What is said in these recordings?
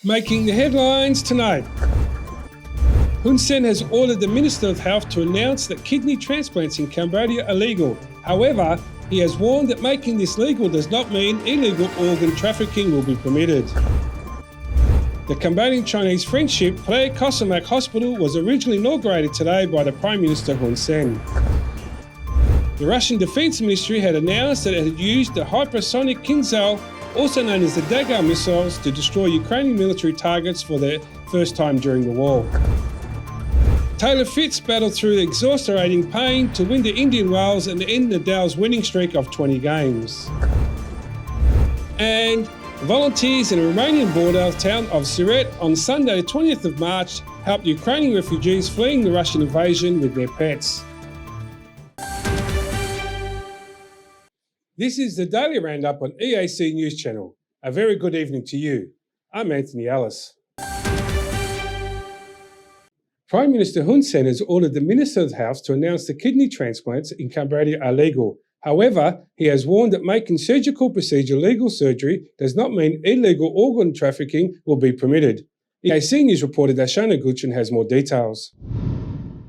Making the headlines tonight. Hun Sen has ordered the Minister of Health to announce that kidney transplants in Cambodia are legal. However, he has warned that making this legal does not mean illegal organ trafficking will be permitted. The Cambodian-Chinese Friendship Playa Kosamak Hospital was originally inaugurated today by the Prime Minister Hun Sen. The Russian Defense Ministry had announced that it had used the hypersonic Kinzhal, also known as the Dagger missiles, to destroy Ukrainian military targets for the first time during the war. Taylor Fitz battled through exasperating pain to win the Indian Wells and end Nadal's winning streak of 20 games. And volunteers in the Romanian border town of Siret on Sunday, the 20th of March, helped Ukrainian refugees fleeing the Russian invasion with their pets. This is the Daily Roundup on EAC News Channel. A very good evening to you. I'm Anthony Ellis. Prime Minister Hun Sen has ordered the Minister of Health to announce the kidney transplants in Cambodia are legal. However, he has warned that making surgical procedure legal surgery does not mean illegal organ trafficking will be permitted. EAC News reporter Darshana Guchan has more details.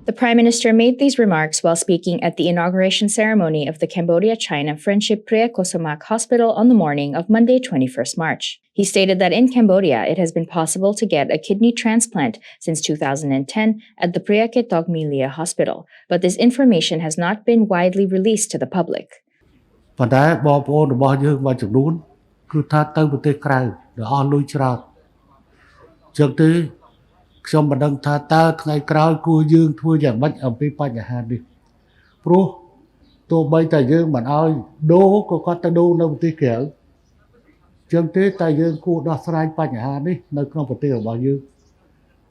The Prime Minister made these remarks while speaking at the inauguration ceremony of the Cambodia-China Friendship Playa Kosamak Hospital on the morning of Monday, 21st March. He stated that in Cambodia, it has been possible to get a kidney transplant since 2010 at the Playa Ketok Milia Hospital, but this information has not been widely released to the public. Some Madang Tata, Tangakra, Kujung, Tuja, much of people had it. Pro to by Tajer, but I do, Kokata no take care. Jump Tajer could not thrive by Hani, no company about you.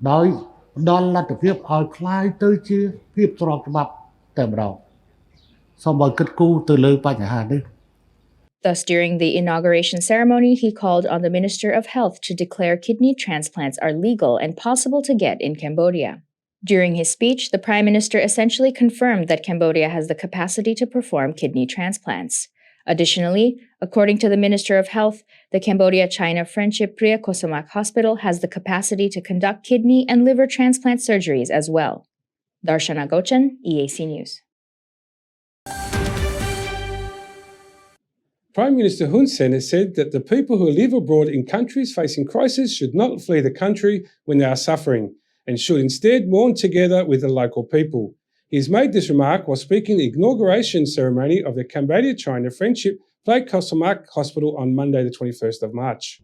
Now, don't let the people are climbed 30 people talk about them around. Somebody could go to learn by Hani. Thus, during the inauguration ceremony, he called on the Minister of Health to declare kidney transplants are legal and possible to get in Cambodia. During his speech, the Prime Minister essentially confirmed that Cambodia has the capacity to perform kidney transplants. Additionally, according to the Minister of Health, the Cambodia-China Friendship Playa Kosamak Hospital has the capacity to conduct kidney and liver transplant surgeries as well. Darshana Gochan, EAC News. Prime Minister Hun Sen has said that the people who live abroad in countries facing crisis should not flee the country when they are suffering and should instead mourn together with the local people. He has made this remark while speaking at the inauguration ceremony of the Cambodia-China Friendship Playa Kosamak Hospital on Monday, the 21st of March.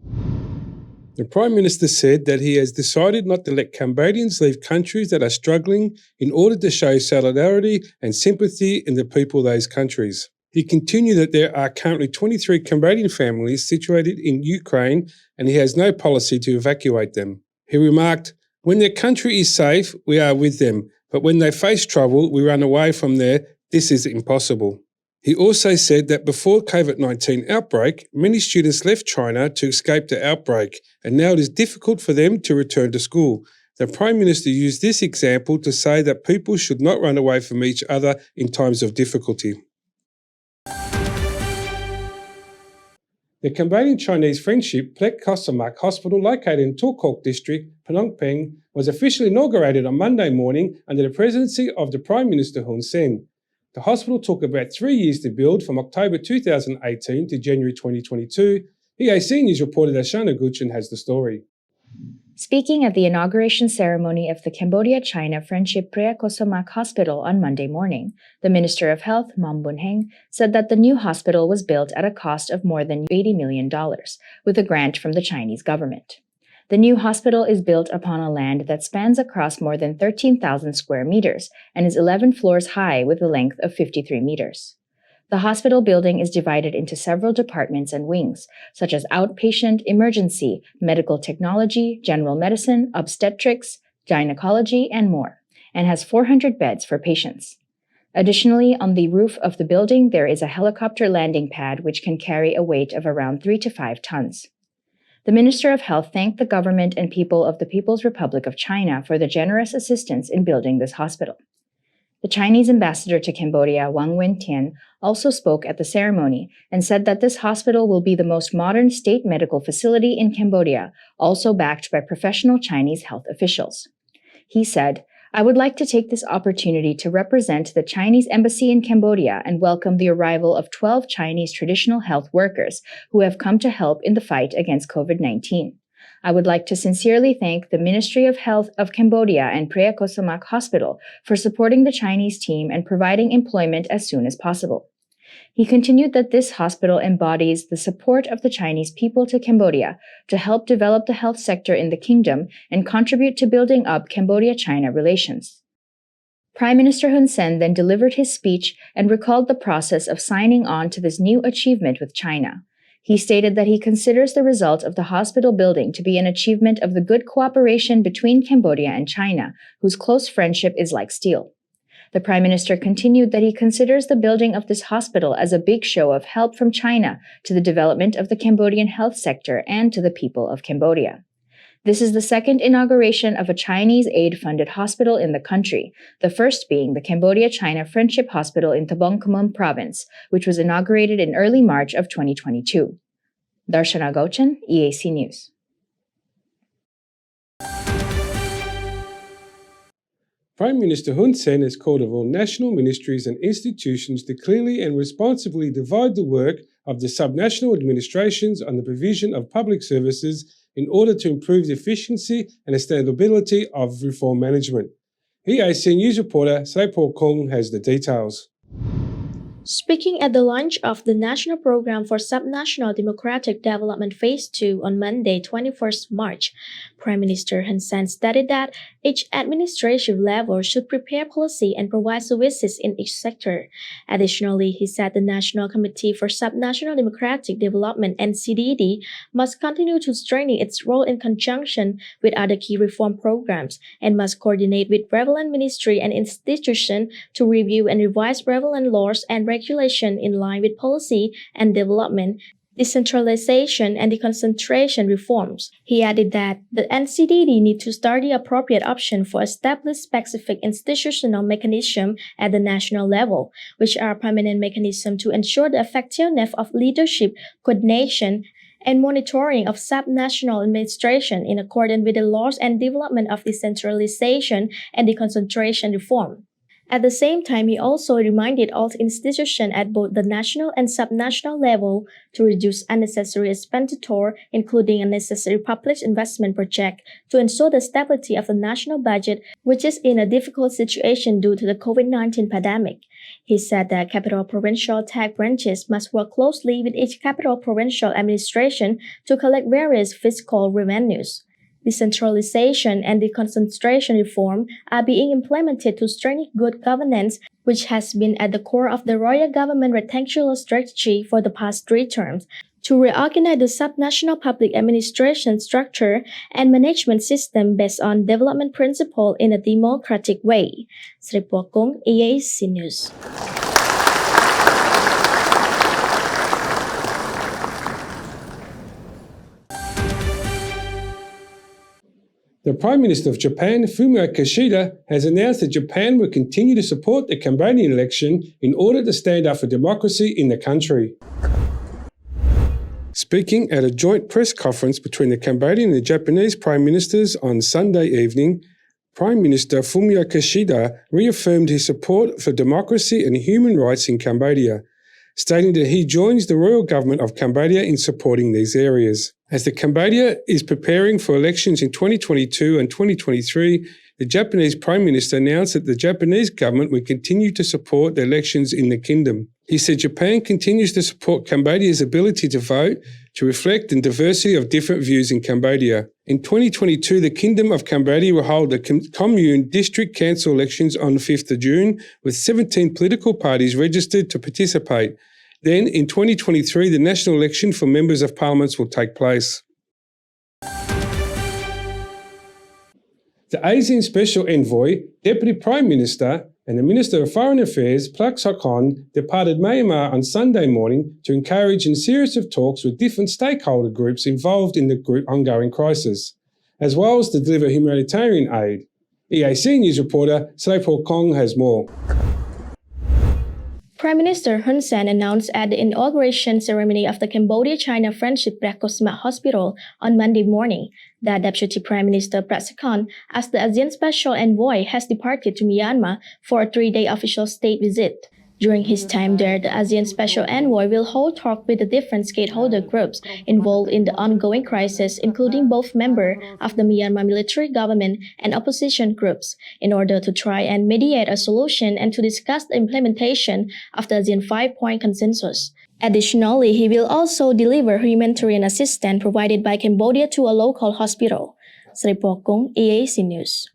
The Prime Minister said that he has decided not to let Cambodians leave countries that are struggling in order to show solidarity and sympathy in the people of those countries. He continued that there are currently 23 Cambodian families situated in Ukraine and he has no policy to evacuate them. He remarked, "When their country is safe, we are with them, but when they face trouble, we run away from there. This is impossible." He also said that before COVID-19 outbreak, many students left China to escape the outbreak, and now it is difficult for them to return to school. The Prime Minister used this example to say that people should not run away from each other in times of difficulty. The Cambodian-Chinese Friendship Playa Kosamak Hospital, located in Tulkok District, Phnom Penh, was officially inaugurated on Monday morning under the presidency of the Prime Minister Hun Sen. The hospital took about 3 years to build from October 2018 to January 2022. EAC News reporter Darshana Guchan has the story. Speaking at the inauguration ceremony of the Cambodia-China Friendship Playa Kosamak Hospital on Monday morning, the Minister of Health, Mam Bun Heng, said that the new hospital was built at a cost of more than $80 million, with a grant from the Chinese government. The new hospital is built upon a land that spans across more than 13,000 square meters and is 11 floors high with a length of 53 meters. The hospital building is divided into several departments and wings, such as outpatient, emergency, medical technology, general medicine, obstetrics, gynecology, and more, and has 400 beds for patients. Additionally, on the roof of the building, there is a helicopter landing pad which can carry a weight of around 3 to 5 tons. The Minister of Health thanked the government and people of the People's Republic of China for the generous assistance in building this hospital. The Chinese ambassador to Cambodia, Wang Wentian, also spoke at the ceremony and said that this hospital will be the most modern state medical facility in Cambodia, also backed by professional Chinese health officials. He said, "I would like to take this opportunity to represent the Chinese embassy in Cambodia and welcome the arrival of 12 Chinese traditional health workers who have come to help in the fight against COVID-19. I would like to sincerely thank the Ministry of Health of Cambodia and Preah Kosamak Hospital for supporting the Chinese team and providing employment as soon as possible." He continued that this hospital embodies the support of the Chinese people to Cambodia to help develop the health sector in the kingdom and contribute to building up Cambodia-China relations. Prime Minister Hun Sen then delivered his speech and recalled the process of signing on to this new achievement with China. He stated that he considers the result of the hospital building to be an achievement of the good cooperation between Cambodia and China, whose close friendship is like steel. The Prime Minister continued that he considers the building of this hospital as a big show of help from China to the development of the Cambodian health sector and to the people of Cambodia. This is the second inauguration of a Chinese aid-funded hospital in the country, the first being the Cambodia-China Friendship Hospital in Tabong Khmum Province, which was inaugurated in early March of 2022. Darshana Gauchan, EAC News. Prime Minister Hun Sen has called on all national ministries and institutions to clearly and responsibly divide the work of the subnational administrations on the provision of public services in order to improve the efficiency and sustainability of reform management. EAC News reporter Saipo Kong has the details. Speaking at the launch of the National Program for Subnational Democratic Development Phase 2 on Monday, 21st March, Prime Minister Hun Sen stated that each administrative level should prepare policy and provide services in each sector. Additionally, he said the National Committee for Subnational Democratic Development (NCDD) must continue to strengthen its role in conjunction with other key reform programs and must coordinate with relevant ministry and institution to review and revise relevant laws and regulation in line with policy and development, decentralization, and deconcentration reforms. He added that the NCDD need to study the appropriate option for establish specific institutional mechanism at the national level, which are permanent mechanisms to ensure the effectiveness of leadership, coordination, and monitoring of subnational administration in accordance with the laws and development of decentralization and deconcentration reform. At the same time, he also reminded all institutions at both the national and subnational level to reduce unnecessary expenditure, including unnecessary public investment projects, to ensure the stability of the national budget, which is in a difficult situation due to the COVID-19 pandemic. He said that capital provincial tax branches must work closely with each capital provincial administration to collect various fiscal revenues. Decentralization and deconcentration reform are being implemented to strengthen good governance, which has been at the core of the royal government rectangular strategy for the past 3 terms, to reorganize the subnational public administration structure and management system based on development principles in a democratic way. Sri Pokong, EAC News. The Prime Minister of Japan, Fumio Kishida, has announced that Japan will continue to support the Cambodian election in order to stand up for democracy in the country. Speaking at a joint press conference between the Cambodian and the Japanese Prime Ministers on Sunday evening, Prime Minister Fumio Kishida reaffirmed his support for democracy and human rights in Cambodia, stating that he joins the royal government of Cambodia in supporting these areas. As the Cambodia is preparing for elections in 2022 and 2023, the Japanese Prime Minister announced that the Japanese government would continue to support the elections in the kingdom. He said Japan continues to support Cambodia's ability to vote to reflect the diversity of different views in Cambodia. In 2022, the Kingdom of Cambodia will hold the Commune District Council elections on 5th of June, with 17 political parties registered to participate. Then, in 2023, the national election for members of parliaments will take place. The ASEAN Special Envoy, Deputy Prime Minister, and the Minister of Foreign Affairs, Prak Sokhonn, departed Myanmar on Sunday morning to encourage a series of talks with different stakeholder groups involved in the ongoing crisis, as well as to deliver humanitarian aid. EAC News reporter Srepo Kong has more. Prime Minister Hun Sen announced at the inauguration ceremony of the Cambodia-China Friendship Prekosma Hospital on Monday morning that Deputy Prime Minister Prasikon, as the ASEAN Special Envoy, has departed to Myanmar for a 3-day official state visit. During his time there, the ASEAN Special Envoy will hold talk with the different stakeholder groups involved in the ongoing crisis, including both members of the Myanmar military government and opposition groups, in order to try and mediate a solution and to discuss the implementation of the ASEAN 5-point consensus. Additionally, he will also deliver humanitarian assistance provided by Cambodia to a local hospital. Sripokong, EAC News.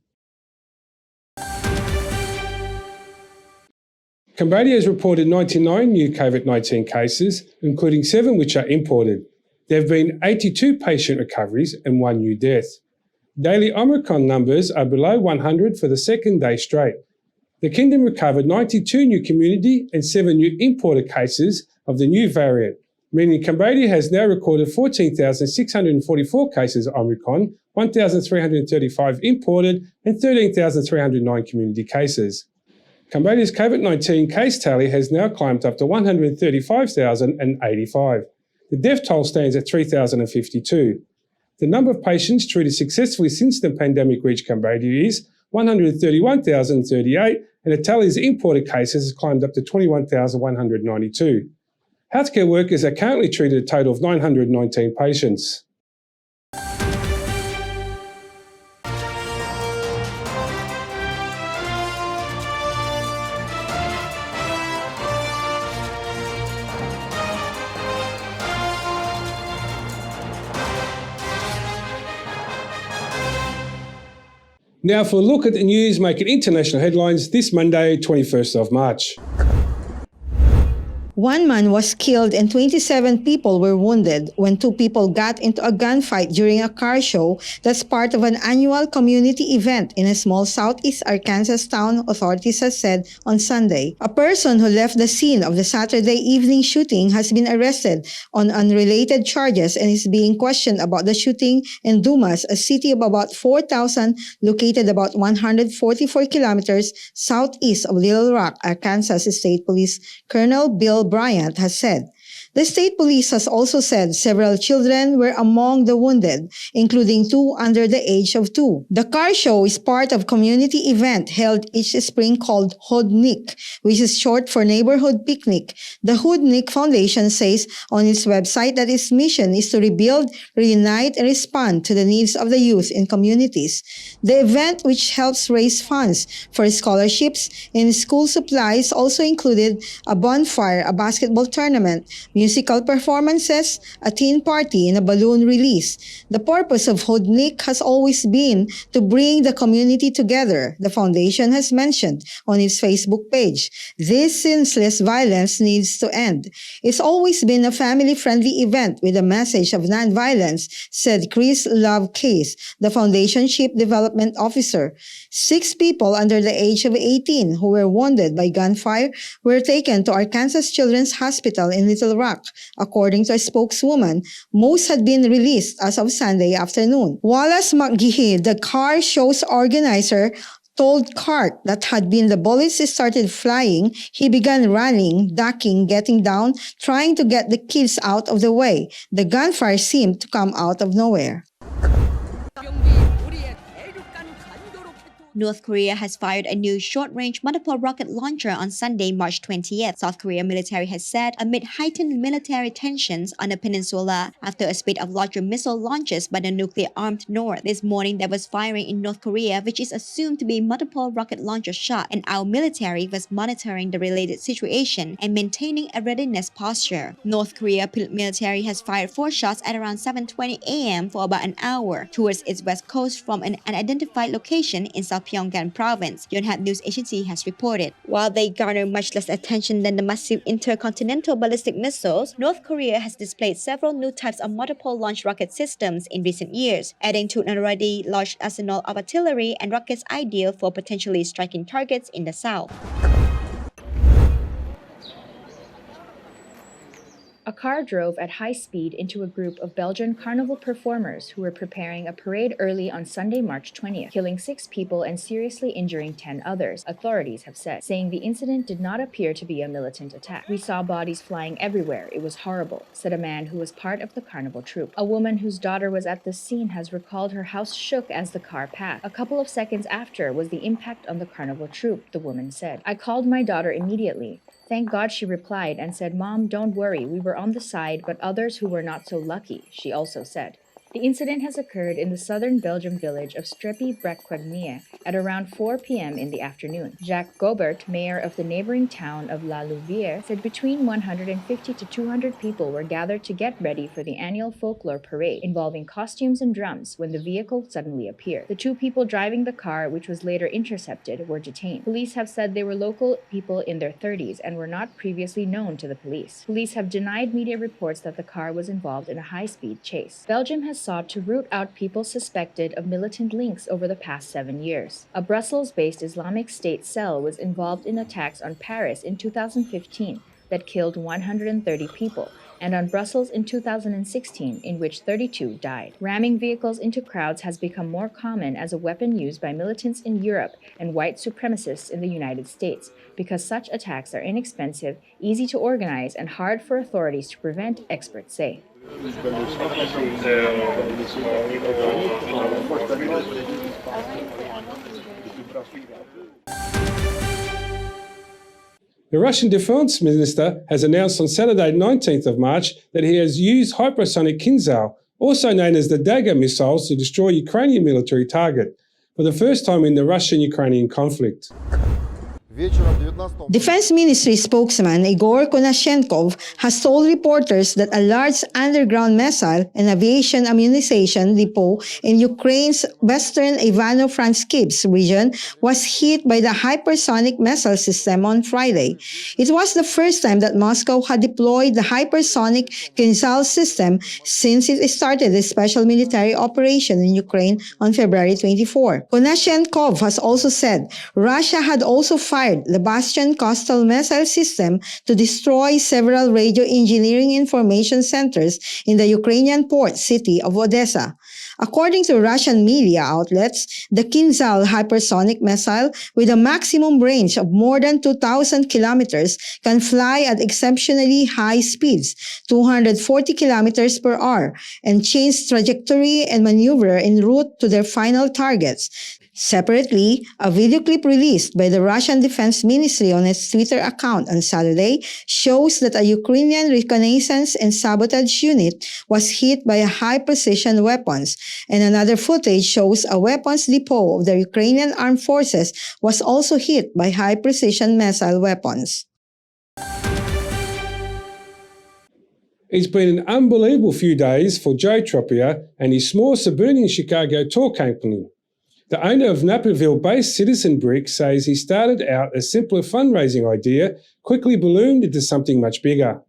Cambodia has reported 99 new COVID-19 cases, including 7 which are imported. There have been 82 patient recoveries and 1 new death. Daily Omicron numbers are below 100 for the second day straight. The Kingdom recovered 92 new community and 7 new imported cases of the new variant, meaning Cambodia has now recorded 14,644 cases of Omicron, 1,335 imported and 13,309 community cases. Cambodia's COVID-19 case tally has now climbed up to 135,085. The death toll stands at 3,052. The number of patients treated successfully since the pandemic reached Cambodia is 131,038, and the tally of imported cases has climbed up to 21,192. Healthcare workers are currently treated a total of 919 patients. Now for a look at the news making international headlines this Monday, 21st of March. 1 man was killed and 27 people were wounded when 2 people got into a gunfight during a car show that's part of an annual community event in a small southeast Arkansas town, authorities have said on Sunday. A person who left the scene of the Saturday evening shooting has been arrested on unrelated charges and is being questioned about the shooting in Dumas, a city of about 4,000 located about 144 kilometers southeast of Little Rock, Arkansas. State Police Colonel Bill Bryant has said. The state police has also said several children were among the wounded, including 2 under the age of 2. The car show is part of a community event held each spring called Hoodnik, which is short for Neighborhood Picnic. The Hoodnik Foundation says on its website that its mission is to rebuild, reunite, and respond to the needs of the youth in communities. The event, which helps raise funds for scholarships and school supplies, also included a bonfire, a basketball tournament, musical performances, a teen party, and a balloon release. The purpose of Hoodnik has always been to bring the community together, the foundation has mentioned on its Facebook page. This senseless violence needs to end. It's always been a family-friendly event with a message of nonviolence, said Chris Love Case, the foundation chief development officer. 6 people under the age of 18 who were wounded by gunfire were taken to Arkansas Children's Hospital in Little Rock. According to a spokeswoman, most had been released as of Sunday afternoon. Wallace McGehee, the car show's organizer, told CART that had been the bullets started flying, he began running, ducking, getting down, trying to get the kids out of the way. The gunfire seemed to come out of nowhere. North Korea has fired a new short-range multiple rocket launcher on Sunday, March 20th, South Korea military has said, amid heightened military tensions on the peninsula after a spate of larger missile launches by the nuclear-armed North. This morning, there was firing in North Korea, which is assumed to be multiple rocket launcher shot, and our military was monitoring the related situation and maintaining a readiness posture. North Korea military has fired 4 shots at around 7:20 a.m. for about an hour towards its west coast from an unidentified location in South Pyongan province, Yonhap News Agency has reported. While they garner much less attention than the massive intercontinental ballistic missiles, North Korea has displayed several new types of multiple launch rocket systems in recent years, adding to an already large arsenal of artillery and rockets ideal for potentially striking targets in the south. A car drove at high speed into a group of Belgian carnival performers who were preparing a parade early on Sunday, March 20th, killing 6 people and seriously injuring 10 others, authorities have said, saying the incident did not appear to be a militant attack. "We saw bodies flying everywhere. It was horrible," said a man who was part of the carnival troupe. A woman whose daughter was at the scene has recalled her house shook as the car passed. "A couple of seconds after was the impact on the carnival troupe," the woman said. "I called my daughter immediately. Thank God," she replied, and said, "Mom, don't worry, we were on the side, but others who were not so lucky," she also said. The incident has occurred in the southern Belgium village of Streppy-Brequegnier at around 4 p.m. in the afternoon. Jacques Gobert, mayor of the neighboring town of La Louvière, said between 150 to 200 people were gathered to get ready for the annual folklore parade involving costumes and drums when the vehicle suddenly appeared. The 2 people driving the car, which was later intercepted, were detained. Police have said they were local people in their 30s and were not previously known to the police. Police have denied media reports that the car was involved in a high-speed chase. Belgium has sought to root out people suspected of militant links over the past 7 years. A Brussels-based Islamic State cell was involved in attacks on Paris in 2015 that killed 130 people, and on Brussels in 2016, in which 32 died. Ramming vehicles into crowds has become more common as a weapon used by militants in Europe and white supremacists in the United States, because such attacks are inexpensive, easy to organize, and hard for authorities to prevent, experts say. The Russian Defense Minister has announced on Saturday 19th of March that he has used hypersonic Kinzhal, also known as the Dagger missiles, to destroy Ukrainian military target for the first time in the Russian-Ukrainian conflict. Defense Ministry spokesman Igor Konashenkov has told reporters that a large underground missile and aviation ammunition depot in Ukraine's western Ivano-Frankivsk region was hit by the hypersonic missile system on Friday. It was the first time that Moscow had deployed the hypersonic Kinzhal system since it started a special military operation in Ukraine on February 24. Konashenkov has also said Russia had also fired the Bastion coastal missile system to destroy several radio engineering information centers in the Ukrainian port city of Odessa. According to Russian media outlets, the Kinzhal hypersonic missile, with a maximum range of more than 2,000 kilometers, can fly at exceptionally high speeds, 240 kilometers per hour, and change trajectory and maneuver en route to their final targets. Separately, a video clip released by the Russian Defense Ministry on its Twitter account on Saturday shows that a Ukrainian reconnaissance and sabotage unit was hit by a high-precision weapons, and another footage shows a weapons depot of the Ukrainian armed forces was also hit by high-precision missile weapons. It's been an unbelievable few days for Joe Trippier and his small suburban Chicago tour company. The owner of Naperville-based Citizen Brick says he started out a simpler fundraising idea, quickly ballooned into something much bigger.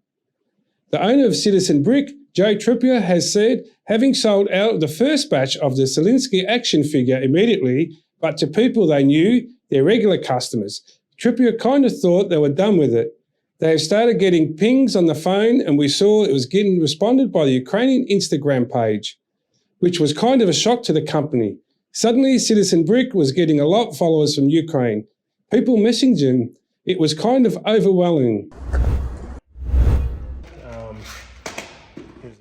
The owner of Citizen Brick, Joe Trippier, has said, having sold out the first batch of the Zelensky action figure immediately, but to people they knew, their regular customers, Trippier kind of thought they were done with it. They have started getting pings on the phone, and we saw it was getting responded by the Ukrainian Instagram page, which was kind of a shock to the company. Suddenly, Citizen Brick was getting a lot of followers from Ukraine. People messaging him. It was kind of overwhelming.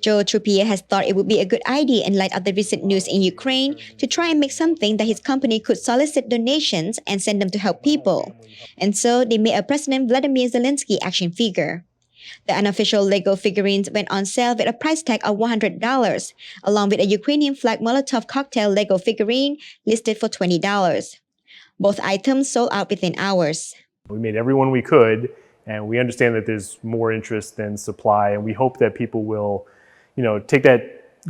Joe Trippier has thought it would be a good idea in light of the recent news in Ukraine to try and make something that his company could solicit donations and send them to help people. And so they made a President Vladimir Zelensky action figure. The unofficial Lego figurines went on sale with a price tag of $100, along with a Ukrainian flag Molotov cocktail Lego figurine listed for $20. Both items sold out within hours. We made every one we could, and we understand that there's more interest than supply, and we hope that people will, take that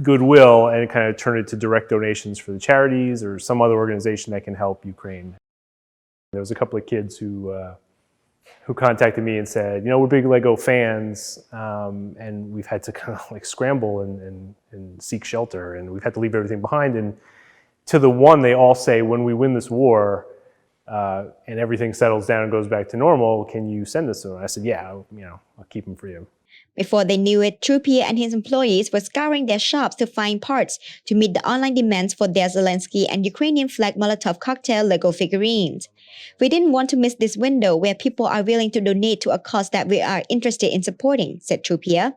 goodwill and kind of turn it to direct donations for the charities or some other organization that can help Ukraine. There was a couple of kids who contacted me and said, we're big Lego fans, and we've had to kind of scramble and seek shelter, and we've had to leave everything behind. And to the one, they all say, when we win this war, and everything settles down and goes back to normal, can you send this to them? I said, yeah, I'll keep them for you. Before they knew it, Truppier and his employees were scouring their shops to find parts to meet the online demands for their Zelensky and Ukrainian flag Molotov cocktail Lego figurines. We didn't want to miss this window where people are willing to donate to a cause that we are interested in supporting, said Truppier.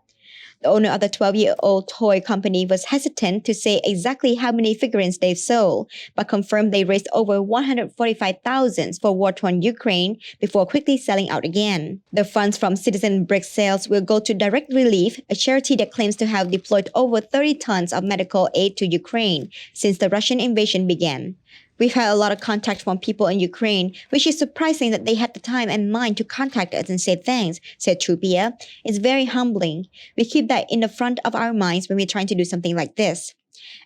The owner of the 12-year-old toy company was hesitant to say exactly how many figurines they've sold, but confirmed they raised over $145,000 for war-torn Ukraine before quickly selling out again. The funds from Citizen Brick sales will go to Direct Relief, a charity that claims to have deployed over 30 tons of medical aid to Ukraine since the Russian invasion began. We've had a lot of contact from people in Ukraine, which is surprising that they had the time and mind to contact us and say thanks, said Truppier. It's very humbling. We keep that in the front of our minds when we're trying to do something like this.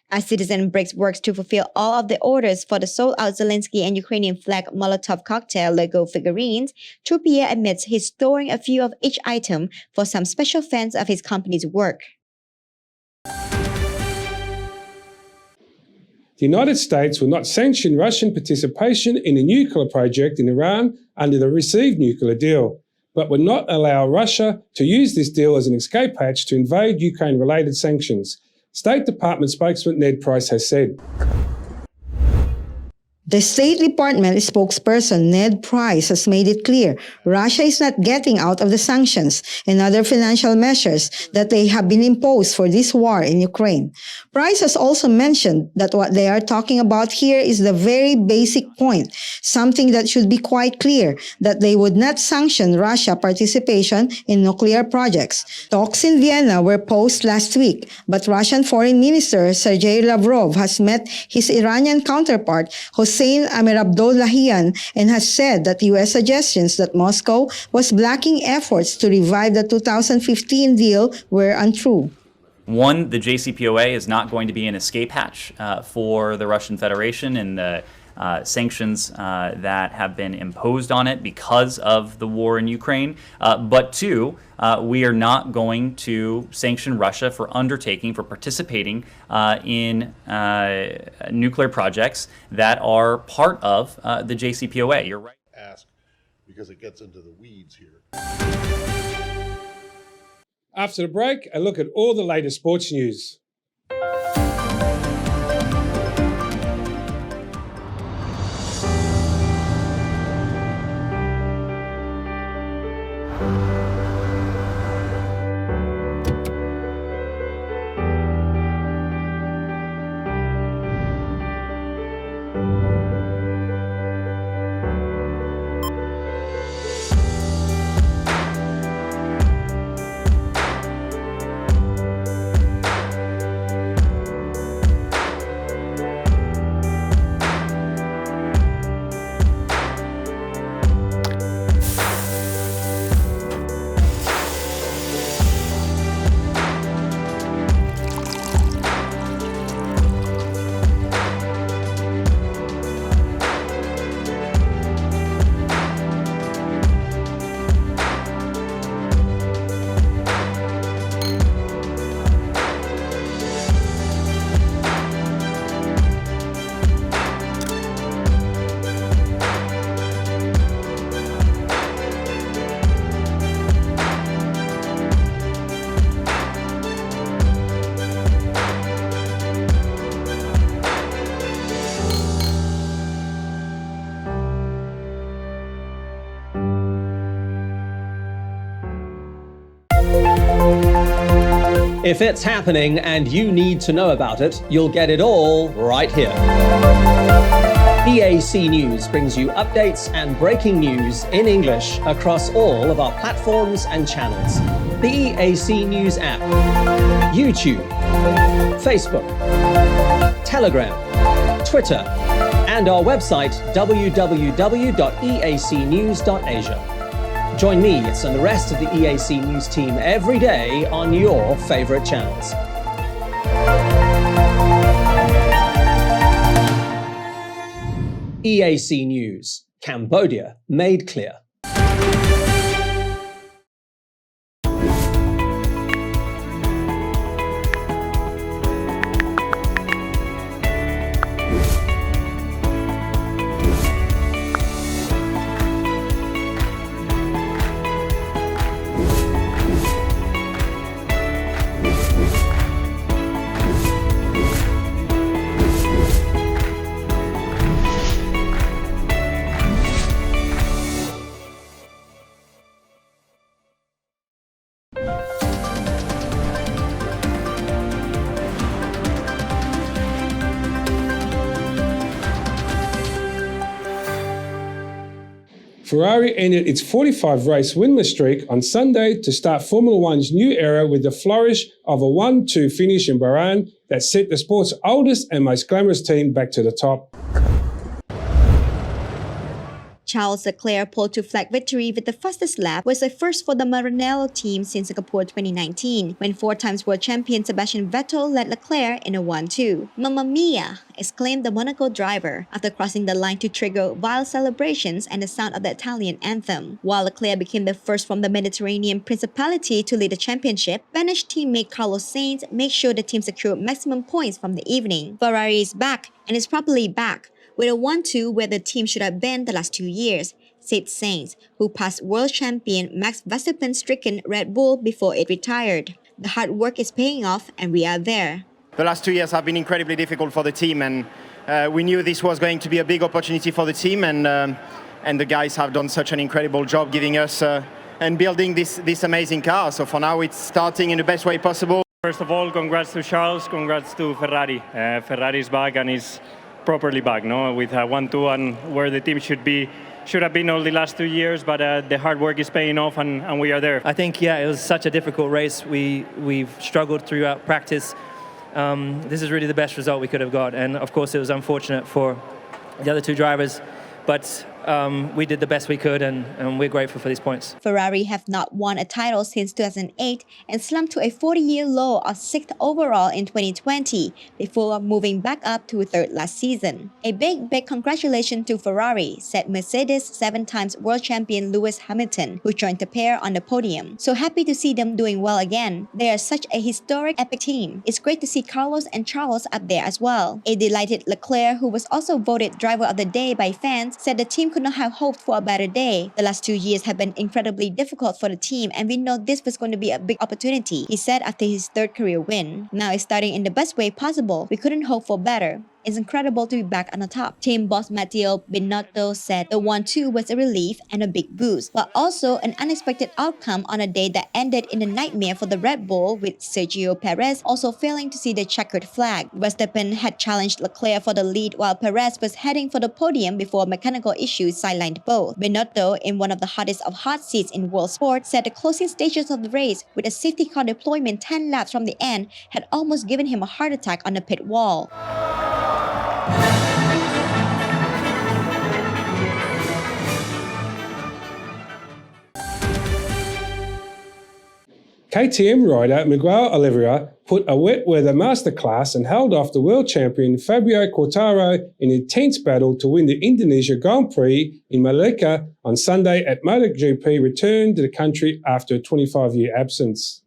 As Citizen Bricks works to fulfill all of the orders for the sold-out Zelensky and Ukrainian flag Molotov cocktail Lego figurines, Truppier admits he's storing a few of each item for some special fans of his company's work. The United States will not sanction Russian participation in a nuclear project in Iran under the received nuclear deal, but will not allow Russia to use this deal as an escape hatch to invade Ukraine-related sanctions, State Department spokesman Ned Price has said. The State Department spokesperson Ned Price has made it clear Russia is not getting out of the sanctions and other financial measures that they have been imposed for this war in Ukraine. Price has also mentioned that what they are talking about here is the very basic point, something that should be quite clear, that they would not sanction Russia participation in nuclear projects. Talks in Vienna were paused last week, but Russian Foreign Minister Sergei Lavrov has met his Iranian counterpart Hossein Amir-Abdollahian and has said that U.S. suggestions that Moscow was blocking efforts to revive the 2015 deal were untrue. One, the JCPOA is not going to be an escape hatch for the Russian Federation and the sanctions that have been imposed on it because of the war in Ukraine. But two, we are not going to sanction Russia for participating in nuclear projects that are part of the JCPOA. You're right. Ask, because it gets into the weeds here. After the break, a look at all the latest sports news. If it's happening and you need to know about it, you'll get it all right here. EAC News brings you updates and breaking news in English across all of our platforms and channels. The EAC News app, YouTube, Facebook, Telegram, Twitter, and our website www.eacnews.asia. Join me and the rest of the EAC News team every day on your favorite channels. EAC News, Cambodia made clear. Ferrari ended its 45-race winless streak on Sunday to start Formula One's new era with the flourish of a 1-2 finish in Bahrain that sent the sport's oldest and most glamorous team back to the top. Charles Leclerc pulled to flag victory with the fastest lap was a first for the Maranello team since Singapore 2019, when four-times world champion Sebastian Vettel led Leclerc in a 1-2. Mamma mia! Exclaimed the Monaco driver after crossing the line to trigger wild celebrations and the sound of the Italian anthem. While Leclerc became the first from the Mediterranean Principality to lead the championship, Spanish teammate Carlos Sainz made sure the team secured maximum points from the evening. Ferrari is back, and is properly back, with a 1-2 where the team should have been the last 2 years, said Sainz, who passed world champion Max Verstappen's stricken Red Bull before it retired. The hard work is paying off, and we are there. The last 2 years have been incredibly difficult for the team, and we knew this was going to be a big opportunity for the team, and the guys have done such an incredible job giving us and building this amazing car. So for now, it's starting in the best way possible. First of all, congrats to Charles, congrats to Ferrari. Ferrari's back and is properly back, no? With 1-2 and where the team should have been all the last 2 years, but the hard work is paying off, and we are there. I think, yeah, it was such a difficult race. We've struggled throughout practice. This is really the best result we could have got, and of course it was unfortunate for the other two drivers, but we did the best we could, and we're grateful for these points. Ferrari have not won a title since 2008 and slumped to a 40-year low of 6th overall in 2020 before moving back up to 3rd last season. A big congratulations to Ferrari, said Mercedes 7-times world champion Lewis Hamilton, who joined the pair on the podium. So happy to see them doing well again. They are such a historic epic team. It's great to see Carlos and Charles up there as well. A delighted Leclerc, who was also voted driver of the day by fans, said the team could not have hoped for a better day. The last 2 years have been incredibly difficult for the team, and we know this was going to be a big opportunity, he said after his 3rd career win. Now it's starting in the best way possible. We couldn't hope for better. It's incredible to be back on the top. Team boss Matteo Binotto said the 1-2 was a relief and a big boost, but also an unexpected outcome on a day that ended in a nightmare for the Red Bull, with Sergio Perez also failing to see the checkered flag. Verstappen had challenged Leclerc for the lead, while Perez was heading for the podium before mechanical issues sidelined both. Binotto, in one of the hottest of hot seats in world sport, said the closing stages of the race, with a safety car deployment 10 laps from the end, had almost given him a heart attack on the pit wall. KTM rider Miguel Oliveira put a wet weather masterclass and held off the world champion Fabio Quartararo in an intense battle to win the Indonesia Grand Prix in Malika on Sunday at MotoGP return to the country after a 25-year absence.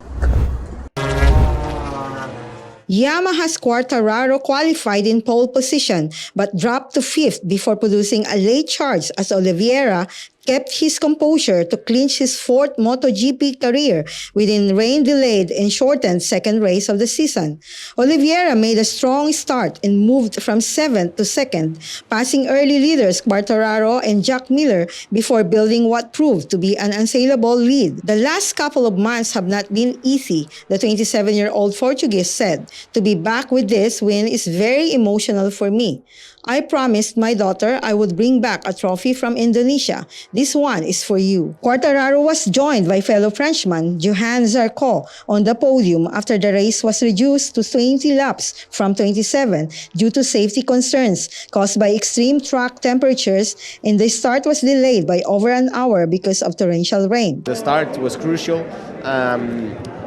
Yamaha's Quartararo qualified in pole position but dropped to 5th before producing a late charge as Oliveira kept his composure to clinch his 4th MotoGP career within rain-delayed and shortened 2nd race of the season. Oliveira made a strong start and moved from 7th to 2nd, passing early leaders Quartararo and Jack Miller before building what proved to be an unassailable lead. The last couple of months have not been easy, the 27-year-old Portuguese said. To be back with this win is very emotional for me. I promised my daughter I would bring back a trophy from Indonesia. This one is for you. Quartararo was joined by fellow Frenchman Johan Zarco on the podium after the race was reduced to 20 laps from 27 due to safety concerns caused by extreme track temperatures, and the start was delayed by over an hour because of torrential rain. The start was crucial.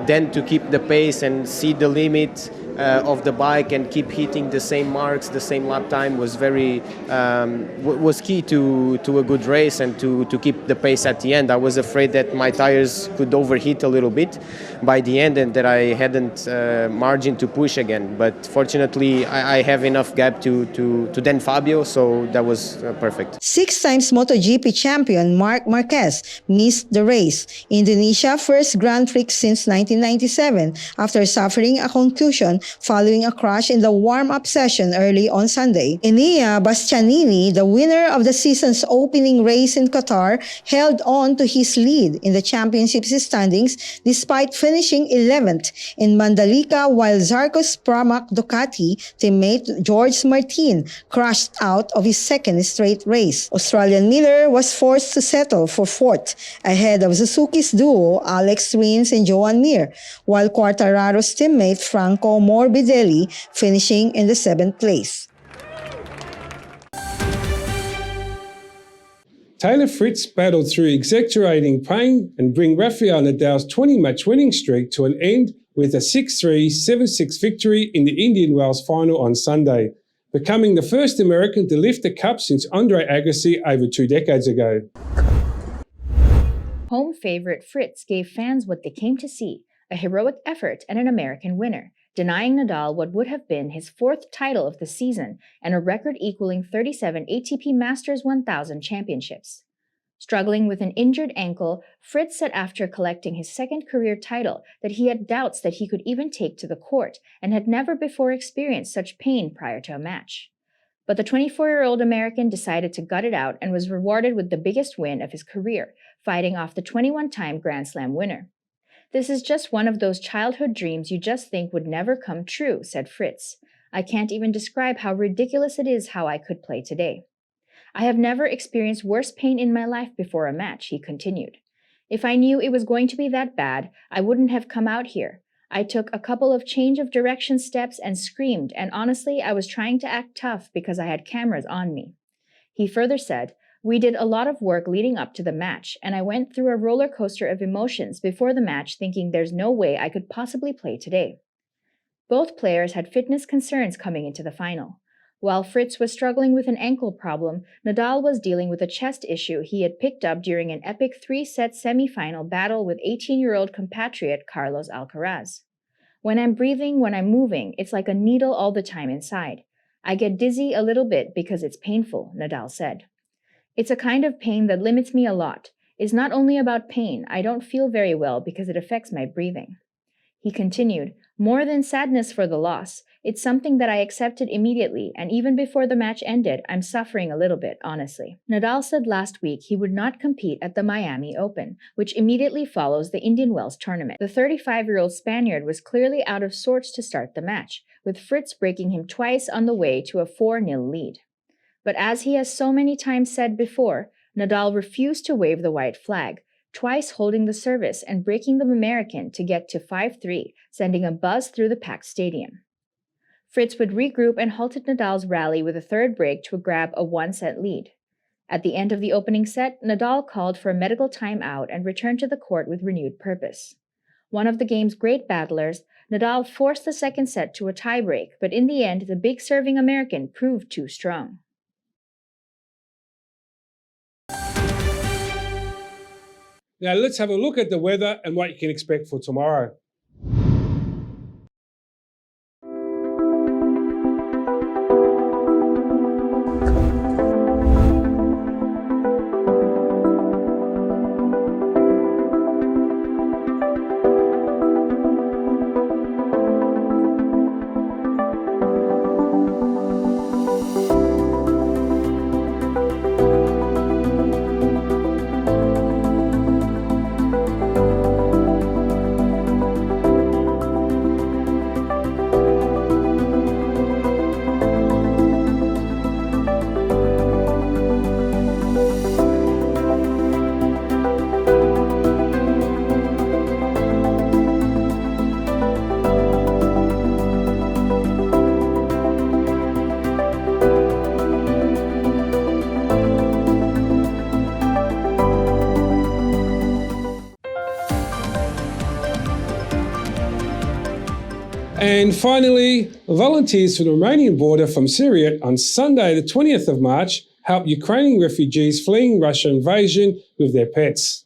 Then to keep the pace and see the limit of the bike and keep hitting the same marks, the same lap time was was key to a good race and to keep the pace at the end. I was afraid that my tires could overheat a little bit by the end and that I hadn't margin to push again. But fortunately, I have enough gap to then Fabio, so that was perfect. 6 times MotoGP champion Marc Marquez missed the race. Indonesia first Grand Prix since 1997 after suffering a concussion following a crash in the warm-up session early on Sunday. Enea Bastianini, the winner of the season's opening race in Qatar, held on to his lead in the championship's standings despite finishing 11th in Mandalika, while Zarco's Pramac Ducati teammate George Martin crashed out of his second straight race. Australian Miller was forced to settle for 4th, ahead of Suzuki's duo Alex Rins and Joan Mir, while Quartararo's teammate Franco Morbidelli finishing in the 7th place. Taylor Fritz battled through exaggerating pain and bring Rafael Nadal's 20-match winning streak to an end with a 6-3, 7-6 victory in the Indian Wells final on Sunday, becoming the first American to lift the cup since Andre Agassi over 2 decades ago. Home favourite Fritz gave fans what they came to see, a heroic effort and an American winner, denying Nadal what would have been his 4th title of the season and a record-equaling 37 ATP Masters 1000 championships. Struggling with an injured ankle, Fritz said after collecting his 2nd career title that he had doubts that he could even take to the court and had never before experienced such pain prior to a match. But the 24-year-old American decided to gut it out and was rewarded with the biggest win of his career, fighting off the 21-time Grand Slam winner. "This is just one of those childhood dreams you just think would never come true," said Fritz. "I can't even describe how ridiculous it is how I could play today. I have never experienced worse pain in my life before a match," he continued. "If I knew it was going to be that bad, I wouldn't have come out here. I took a couple of change of direction steps and screamed, and honestly, I was trying to act tough because I had cameras on me." He further said, "We did a lot of work leading up to the match, and I went through a roller coaster of emotions before the match thinking there's no way I could possibly play today." Both players had fitness concerns coming into the final. While Fritz was struggling with an ankle problem, Nadal was dealing with a chest issue he had picked up during an epic 3-set semi-final battle with 18-year-old compatriot Carlos Alcaraz. "When I'm breathing, when I'm moving, it's like a needle all the time inside. I get dizzy a little bit because it's painful," Nadal said. "It's a kind of pain that limits me a lot. It's not only about pain, I don't feel very well because it affects my breathing." He continued, "More than sadness for the loss, it's something that I accepted immediately, and even before the match ended, I'm suffering a little bit, honestly." Nadal said last week he would not compete at the Miami Open, which immediately follows the Indian Wells tournament. The 35-year-old Spaniard was clearly out of sorts to start the match, with Fritz breaking him twice on the way to a 4-0 lead. But as he has so many times said before, Nadal refused to wave the white flag, twice holding the service and breaking the American to get to 5-3, sending a buzz through the packed stadium. Fritz would regroup and halted Nadal's rally with a 3rd break to grab a 1-set lead. At the end of the opening set, Nadal called for a medical timeout and returned to the court with renewed purpose. One of the game's great battlers, Nadal forced the 2nd set to a tiebreak, but in the end, the big serving American proved too strong. Now let's have a look at the weather and what you can expect for tomorrow. And finally, volunteers from the Romanian border from Syria on Sunday, the 20th of March, helped Ukrainian refugees fleeing Russian invasion with their pets.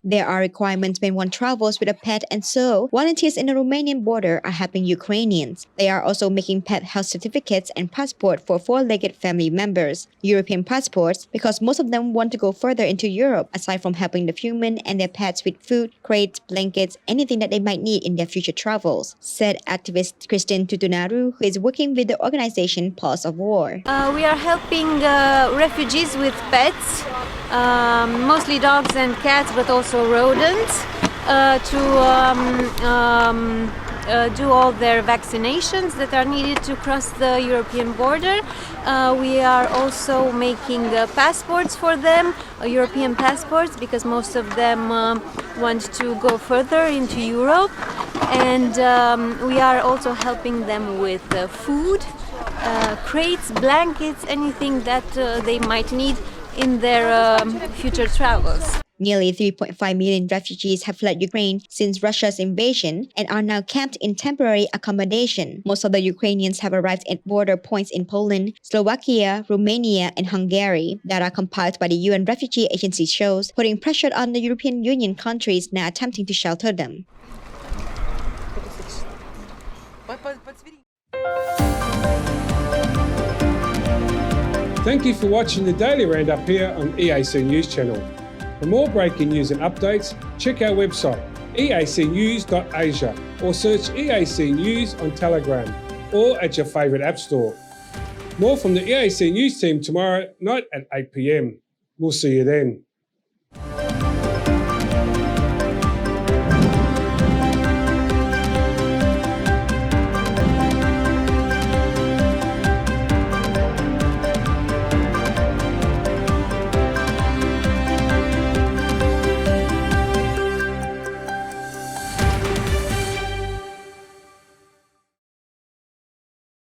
There are requirements when one travels with a pet, and so volunteers in the Romanian border are helping Ukrainians. They are also making pet health certificates and passport for four-legged family members, European passports, because most of them want to go further into Europe, aside from helping the human and their pets with food, crates, blankets, anything that they might need in their future travels, said activist Christine Tutunaru, who is working with the organization Pulse of War. We are helping refugees with pets, mostly dogs and cats, but also rodents, to do all their vaccinations that are needed to cross the European border. We are also making passports for them, European passports, because most of them want to go further into Europe. And we are also helping them with food, crates, blankets, anything that they might need in their future travels. Nearly 3.5 million refugees have fled Ukraine since Russia's invasion and are now camped in temporary accommodation. Most of the Ukrainians have arrived at border points in Poland, Slovakia, Romania, and Hungary. Data compiled by the UN Refugee Agency shows putting pressure on the European Union countries now attempting to shelter them. Thank you for watching the Daily Roundup here on EAC News Channel. For more breaking news and updates, check our website eacnews.asia or search EAC News on Telegram or at your favourite app store. More from the EAC News team tomorrow night at 8 p.m. We'll see you then.